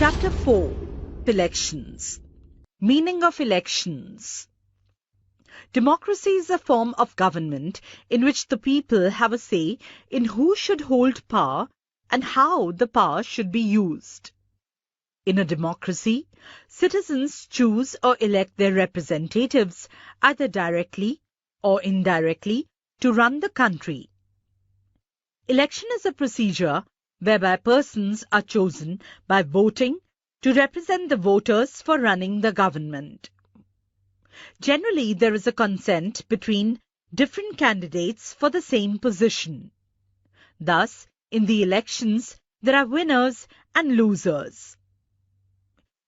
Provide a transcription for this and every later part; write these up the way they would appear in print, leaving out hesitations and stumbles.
Chapter 4. Elections. Meaning of elections. Democracy is a form of government in which the people have a say in who should hold power and how the power should be used. In a democracy, citizens choose or elect their representatives either directly or indirectly to run the country. Election is a procedure whereby persons are chosen by voting to represent the voters for running the government. Generally, there is a consent between different candidates for the same position. Thus, in the elections, there are winners and losers.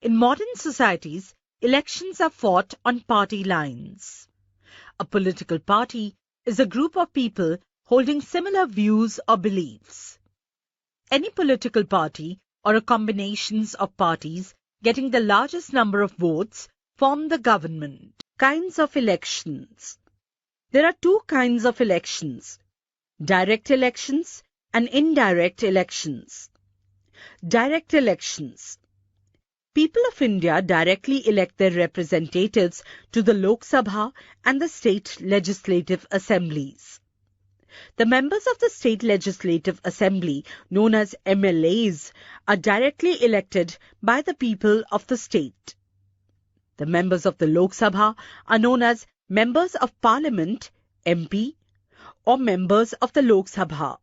In modern societies, elections are fought on party lines. A political party is a group of people holding similar views or beliefs. Any political party or a combinations of parties getting the largest number of votes form the government. Kinds of elections. There are two kinds of elections: direct elections and indirect elections. Direct elections. People of India directly elect their representatives to the Lok Sabha and the state legislative assemblies. The members of the State Legislative Assembly, known as MLAs, are directly elected by the people of the state. The members of the Lok Sabha are known as Members of Parliament, MP, or Members of the Lok Sabha.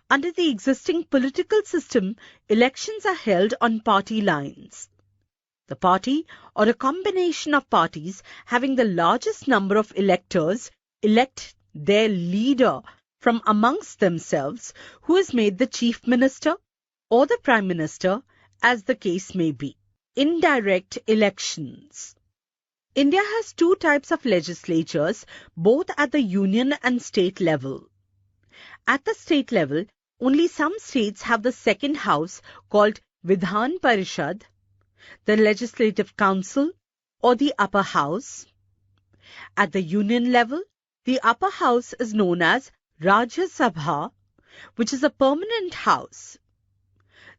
Under the existing political system, elections are held on party lines. The party or a combination of parties having the largest number of electors elect their leader from amongst themselves, who is made the chief minister or the prime minister, as the case may be. Indirect elections. India has two types of legislatures, both at the union and state level. At the state level, only some states have the second house called Vidhan Parishad, the Legislative Council, or the upper house. At the union level, the upper house is known as Rajya Sabha, which is a permanent house.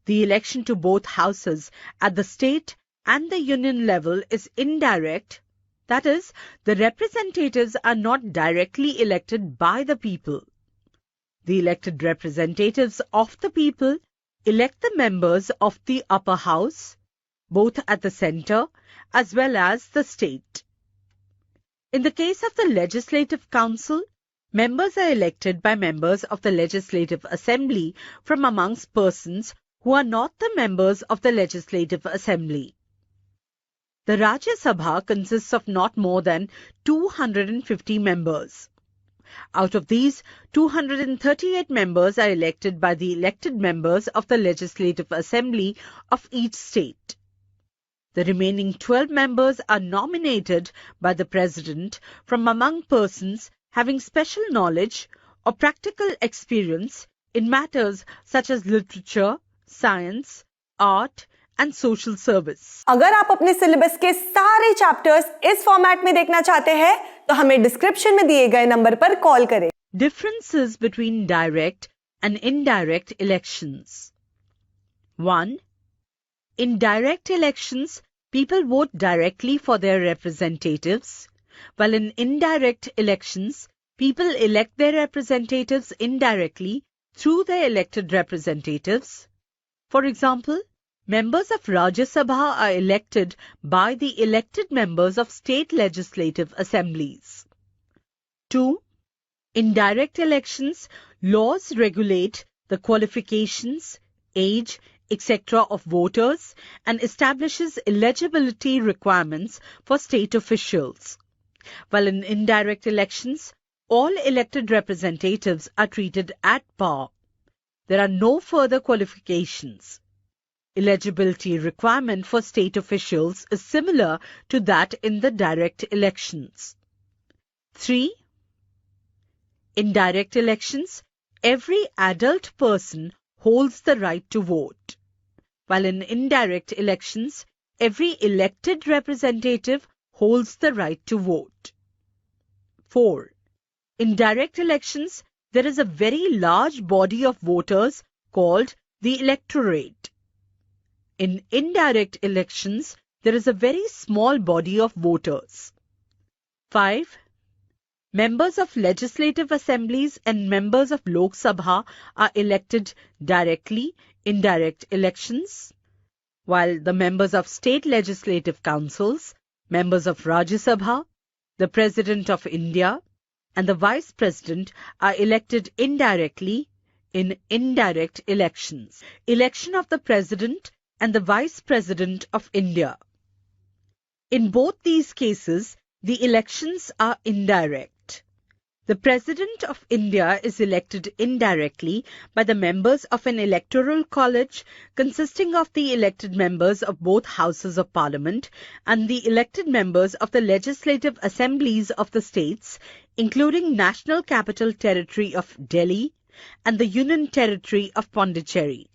The election to both houses at the state and the union level is indirect, that is, the representatives are not directly elected by the people. The elected representatives of the people elect the members of the upper house, both at the centre as well as the state. In the case of the Legislative Council, members are elected by members of the Legislative Assembly from amongst persons who are not the members of the Legislative Assembly. The Rajya Sabha consists of not more than 250 members. Out of these, 238 members are elected by the elected members of the Legislative Assembly of each state. The remaining 12 members are nominated by the President from among persons having special knowledge or practical experience in matters such as literature, science, art and social service. अगर आप अपने syllabus के सारे chapters इस format में देखना चाहते हैं तो हमें डिस्क्रिप्शन में दिए गए नंबर पर कॉल करें. Differences between direct and indirect elections. 1. In direct elections, people vote directly for their representatives, while in indirect elections, people elect their representatives indirectly through their elected representatives. For example, members of Rajya Sabha are elected by the elected members of state legislative assemblies. 2. In direct elections, laws regulate the qualifications, age, etc. of voters and establishes eligibility requirements for state officials. While in indirect elections, all elected representatives are treated at par. There are no further qualifications. Eligibility requirement for state officials is similar to that in the direct elections. 3. In direct elections, every adult person holds the right to vote, while in indirect elections, every elected representative holds the right to vote. 4. In direct elections, there is a very large body of voters called the electorate. In indirect elections, there is a very small body of voters. 5. Members of legislative assemblies and members of Lok Sabha are elected directly in direct elections, while the members of state legislative councils, members of Rajya Sabha, the President of India, and the Vice President are elected indirectly in indirect elections. Election of the President and the Vice President of India. In both these cases, the elections are indirect. The President of India is elected indirectly by the members of an electoral college consisting of the elected members of both houses of parliament and the elected members of the legislative assemblies of the states, including National Capital Territory of Delhi and the Union Territory of Pondicherry.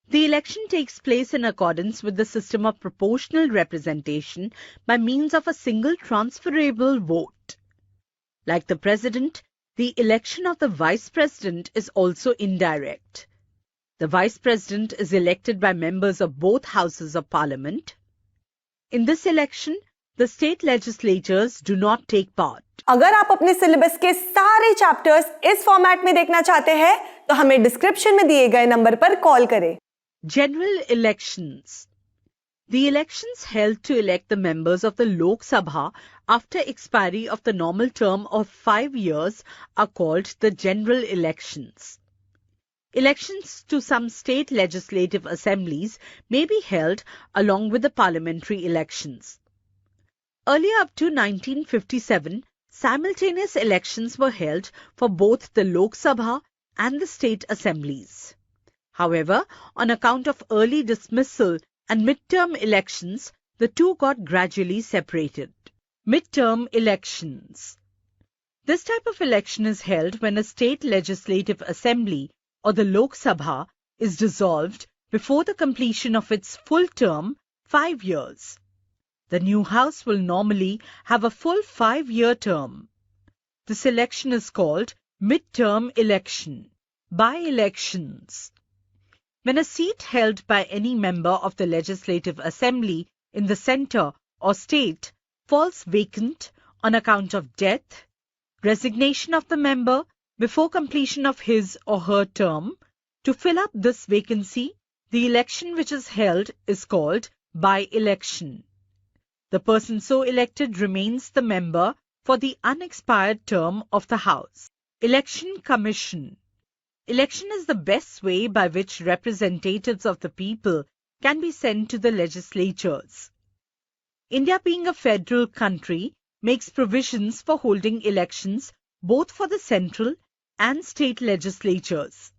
The election takes place in accordance with the system of proportional representation by means of a single transferable vote. Like the President, the election of the Vice President is also indirect. The Vice President is elected by members of both houses of parliament. In this election, the state legislatures do not take part. अगर आप अपने syllabus के सारे chapters इस format में देखना चाहते हैं तो हमें डिस्क्रिप्शन में दिए गए नंबर पर कॉल करें. General elections. The elections held to elect the members of the Lok Sabha after expiry of the normal term of 5 years are called the general elections. Elections to some state legislative assemblies may be held along with the parliamentary elections. Earlier up to 1957, simultaneous elections were held for both the Lok Sabha and the state assemblies. However, on account of early dismissal and midterm elections, the two got gradually separated. Midterm elections. This type of election is held when a state legislative assembly or the Lok Sabha is dissolved before the completion of its full term, 5 years. The new house will normally have a full 5-year term. This election is called midterm election. By-elections. When a seat held by any member of the Legislative Assembly in the centre or state falls vacant on account of death, resignation of the member before completion of his or her term, to fill up this vacancy, the election which is held is called by-election. The person so elected remains the member for the unexpired term of the House. Election Commission. Election is the best way by which representatives of the people can be sent to the legislatures. India, being a federal country, makes provisions for holding elections both for the central and state legislatures.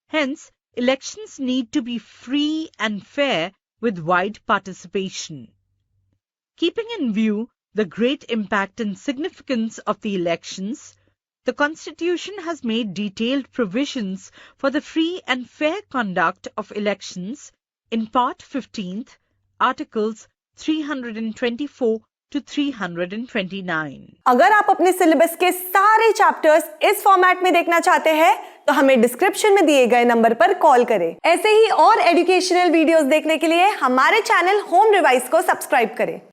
Hence, elections need to be free and fair with wide participation. Keeping in view the great impact and significance of the elections, the Constitution has made detailed provisions for the free and fair conduct of elections in Part 15th, Articles 324 to 329. अगर आप अपने syllabus के सारे chapters इस format में देखना चाहते हैं तो हमें डिस्क्रिप्शन में दिए गए नंबर पर कॉल करें. ऐसे ही और एजुकेशनल वीडियोस देखने के लिए हमारे चैनल होम रिवाइज को सब्सक्राइब करें.